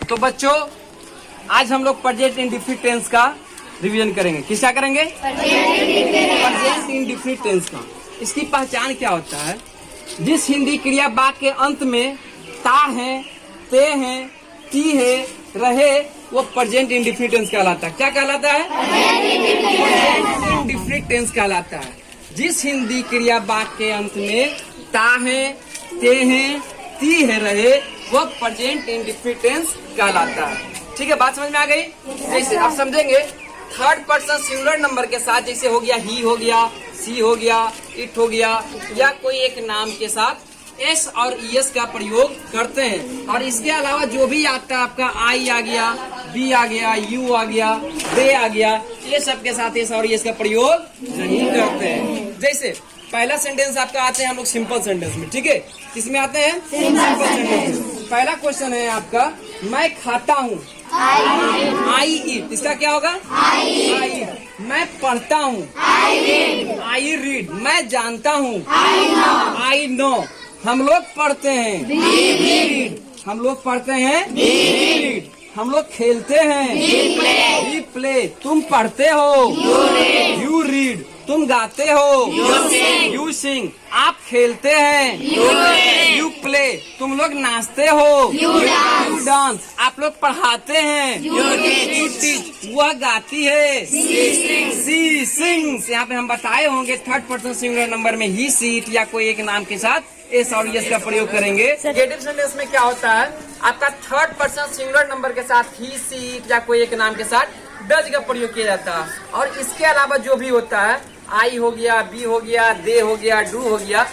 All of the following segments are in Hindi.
तो बच्चों आज हम लोग प्रेजेंट इंडेफिनिट टेंस का रिवीजन करेंगे। किसका करेंगे? प्रेजेंट इंडेफिनिट टेंस का। इसकी पहचान क्या होता है? जिस हिंदी क्रिया वाक्य के अंत में ता है, ते है, ती है, रहे, वो प्रेजेंट इंडेफिनिट टेंस कहलाता है। क्या कहलाता है? प्रेजेंट इंडेफिनिट टेंस कहलाता है। जिस हिंदी क्रिया वाक्य के अंत में ता है, ते है, ती है, रहे, वो प्रेजेंट इंडेफिनिट टेंस कहलाता है। ठीक है, बात समझ में आ गई? जैसे आप समझेंगे थर्ड पर्सन सिंगुलर नंबर के साथ, जैसे हो गया ही, हो गया सी, हो गया इट, हो गया, या कोई एक नाम के साथ एस और ईएस का प्रयोग करते हैं। और इसके अलावा जो भी आता है आपका आई आ गया, बी आ गया, यू आ गया, दे आ गया, ये सब के साथ एस और ईएस का प्रयोग नहीं करते हैं। जैसे पहला सेंटेंस आपका आते हैं हम लोग सिंपल सेंटेंस में। ठीक है, किसमें आते हैं? Simple sentence. पहला क्वेश्चन है आपका, मैं खाता हूँ, आई ईट। इसका क्या होगा? आई। मैं पढ़ता हूँ, आई रीड। मैं जानता हूँ, आई नो। हम लोग पढ़ते हैं, रीड। हम लोग पढ़ते हैं, रीड। हम लोग खेलते हैं, वी प्ले। तुम पढ़ते हो, यू रीड। तुम गाते हो, यू सिंग। आप खेलते हैं, यू प्ले। तुम लोग नाचते हो, यू डांस। आप लोग पढ़ाते हैं, यू टीच। वह गाती है, सी सिंग्स। यहाँ पे हम बताए होंगे थर्ड पर्सन सिंगुलर नंबर में ही, सी, इट या कोई एक नाम के साथ एस और यस का प्रयोग करेंगे। नेगेटिव सेंटेंस में क्या होता है? आपका थर्ड पर्सन सिंगुलर नंबर के साथ ही, सी, इट या कोई एक नाम के साथ डज का प्रयोग किया जाता है। और इसके अलावा जो भी होता है, आई हो गया, बी हो गया, दे हो गया, डू हो गया,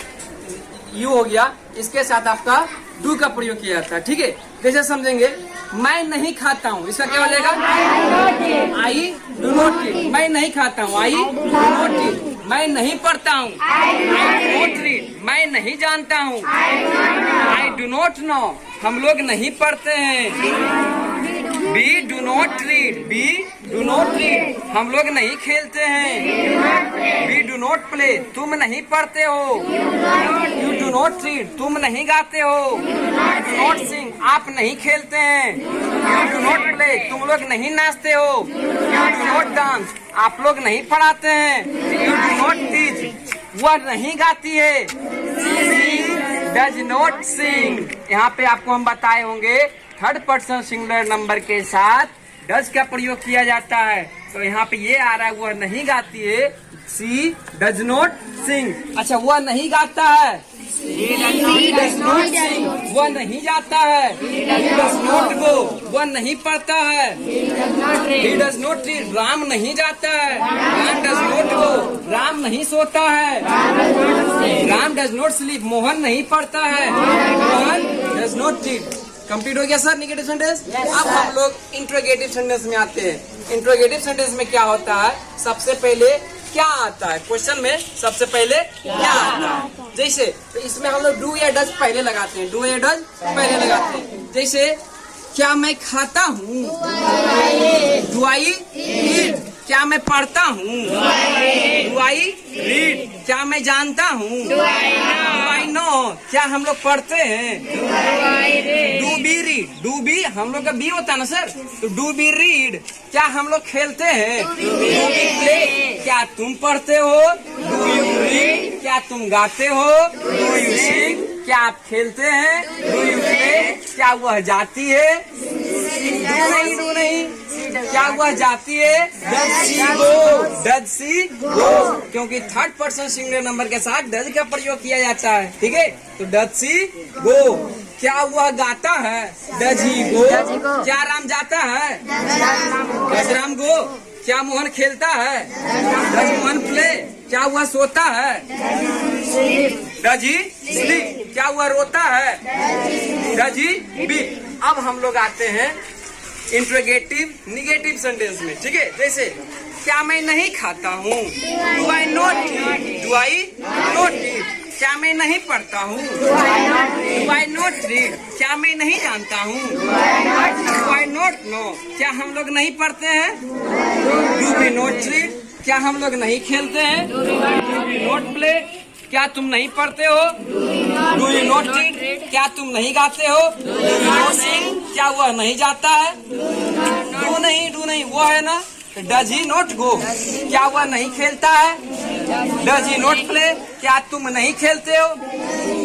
यू हो गया, इसके साथ आपका डू का प्रयोग किया जाता है। ठीक है, जैसे समझेंगे मैं नहीं खाता हूँ, इसका क्या हो जाएगा? I do not eat. मैं नहीं खाता हूँ, आई डू नॉट ईट। मैं नहीं पढ़ता हूँ, आई डू नॉट रीड। मैं नहीं जानता हूँ, आई डू नॉट नो। हम लोग नहीं पढ़ते हैं, we do not read. We do not read. हम लोग नहीं खेलते हैं, बी डू नॉट प्ले। तुम नहीं पढ़ते हो, यू डू नॉट रीड। तुम नहीं गाते हो, यू डू नॉट सिंग। आप नहीं खेलते हैं, यू डू नॉट प्ले। तुम लोग नहीं नाचते हो, यू डू नॉट डांस। आप लोग नहीं पढ़ाते हैं, यू डू नॉट टीच। वह नहीं गाती है, शी डज नॉट सिंग। यहाँ पे आपको हम बताए होंगे थर्ड पर्सन सिंगुलर नंबर के साथ डज का प्रयोग किया जाता है। तो यहाँ पे ये आ रहा है, वह नहीं गाती है, सी डज नॉट सिंग। अच्छा, वह नहीं गाता है, he does not sing। वह नहीं जाता है, he does not go। वह नहीं पढ़ता है, he does not read। Ram नहीं जाता है, Ram does not go। Ram नहीं सोता है, Ram does not sleep। Mohan नहीं पढ़ता है, Mohan does not read। Complete हो गया सर नेगेटिव सेंटेंस? अब हम लोग इंट्रोगेटिव सेंटेंस में आते हैं। इंट्रोगेटिव सेंटेंस में क्या होता है? सबसे पहले क्या आता है क्वेश्चन में? सबसे पहले क्या आता है? जैसे तो इसमें हम लोग डू या डज पहले लगाते हैं, डू या डज पहले लगाते हैं। जैसे क्या मैं खाता हूँ, डू आई ईट। क्या मैं पढ़ता हूँ, डू आई रीड। क्या मैं जानता हूँ, डू आई नो। क्या हम लोग पढ़ते हैं, do we read. Do we हम लोग का बी होता है ना सर, तो डू बी रीड। क्या हम लोग खेलते हैं, डू बी प्ले। क्या तुम पढ़ते हो, डू यू रीड। क्या तुम गाते हो, डू यू सिंग। क्या आप खेलते हैं, डू यू प्ले। क्या वह जाती है, डू नहीं। क्या वह जाती है, does she go. Does she गो, क्योंकि थर्ड पर्सन सिंगुलर नंबर के साथ डज का प्रयोग किया जाता है। ठीक है, तो डज सी गो। क्या वह गाता है, डज ही गो। क्या राम जाता है, डज राम गो। क्या मोहन खेलता है, डज मोहन प्ले। क्या वह सोता है, डज ही स्लीप। क्या वह रोता है, डज ही बीप। अब हम लोग आते हैं इंट्रोगेटिव निगेटिव सेंटेंस में। ठीक है, जैसे क्या मैं नहीं खाता हूँ, do I not eat. Do I not eat. क्या मैं नहीं पढ़ता हूँ, डू आई नॉट रीड। क्या मैं नहीं जानता हूँ, डू आई नॉट नो। क्या हम लोग नहीं पढ़ते हैं, डू वी नॉट रीड। क्या हम लोग नहीं खेलते हैं, डू वी नॉट प्ले। क्या तुम नहीं पढ़ते हो? Do you not read? क्या तुम नहीं गाते हो? डू यू नॉट सिंग? क्या वह नहीं जाता है? डू नहीं वो है ना। Does he not go? क्या वह नहीं खेलता है? Does he not play? क्या तुम नहीं खेलते हो?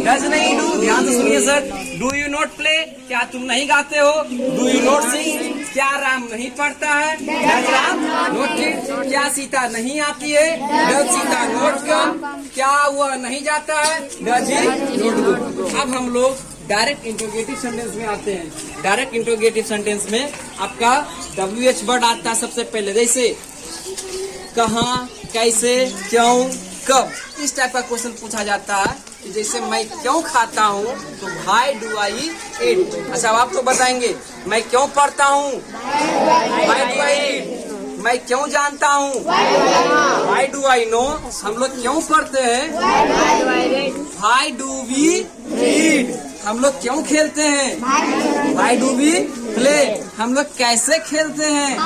डज नहीं डू, ध्यान से सुनिए sir. Do you not play? क्या तुम नहीं गाते हो? डू यू नॉट सिंग? क्या राम नहीं पढ़ता है? Does Ram not read? क्या सीता नहीं आती है? Does Sita not come? क्या वह नहीं जाता है? Does he not go? अब हम लोग डायरेक्ट इंट्रोगेटिव सेंटेंस में आते हैं। डायरेक्ट इंट्रोगेटिव सेंटेंस में आपका WH वर्ड आता है सबसे पहले, जैसे कहाँ, कैसे, क्यों, कब, इस टाइप का क्वेश्चन पूछा जाता है। कि जैसे मैं क्यों खाता हूँ तो व्हाई डू आई ईट। अच्छा, आप तो बताएंगे मैं क्यों पढ़ता हूँ, व्हाई डू आई ईट। मैं क्यों जानता हूँ, व्हाई डू आई नो। हम लोग क्यों पढ़ते हैं, व्हाई डू वी रीड। हम लोग क्यों खेलते हैं, व्हाई डू वी प्ले। हम लोग कैसे खेलते हैं,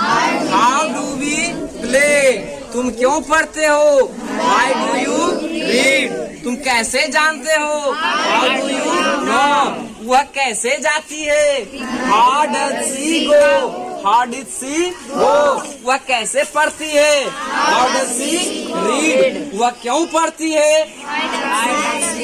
हाउ डू वी प्ले। तुम क्यों पढ़ते हो, व्हाई डू यू रीड। तुम कैसे जानते हो, हाउ डू यू नो। वह कैसे जाती है, how does she go. How did she go. वह कैसे पढ़ती है, हाउ डज सी रीड। वह क्यों पढ़ती है,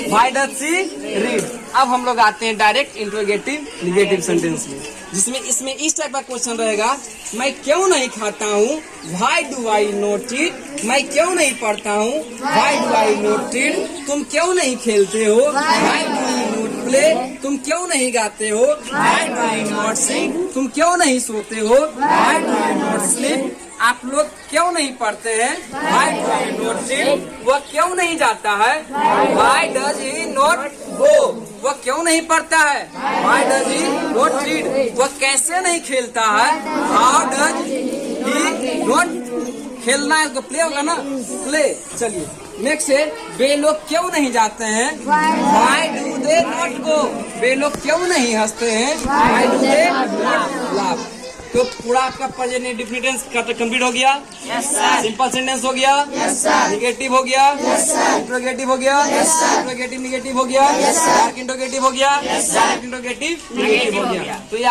व्हाई डज सी रीड। अब हम लोग आते हैं डायरेक्ट इंट्रोगेटिव निगेटिव सेंटेंस में, जिसमें इसमें इस टाइप का क्वेश्चन रहेगा, मैं क्यों नहीं खाता हूँ, why do I not eat. मैं क्यों नहीं पढ़ता हूँ, why do I not read. तुम क्यों नहीं खेलते हो, why do you not play. तुम क्यों नहीं गाते हो, व्हाई डू यू नॉट सिंग। तुम क्यों नहीं सोते हो, why do you not sleep. आप लोग क्यों नहीं पढ़ते हैं, why do you not read. वह क्यों नहीं जाता है, why does he not go. वह क्यों नहीं पढ़ता है, why does he not read. वह कैसे नहीं खेलता है, हाउ डज ही नॉट। खेलना है तो प्ले होगा ना, प्ले। चलिए नेक्स्ट है, वे लोग क्यों नहीं जाते हैं, why do they not go. वे लोग क्यों नहीं हंसते हैं, why do they not laugh. तो पूरा आपका प्रेजेंट इंडेफिनिट टेंस कंप्लीट हो गया। सिंपल सेंटेंस हो गया, निगेटिव हो गया, इंट्रोगेटिव हो गया, इंट्रोगेटिव निगेटिव हो गया, डायरेक्ट इंट्रोगेटिव हो गया, डायरेक्ट इंट्रोगेटिव निगेटिव हो गया। तो ये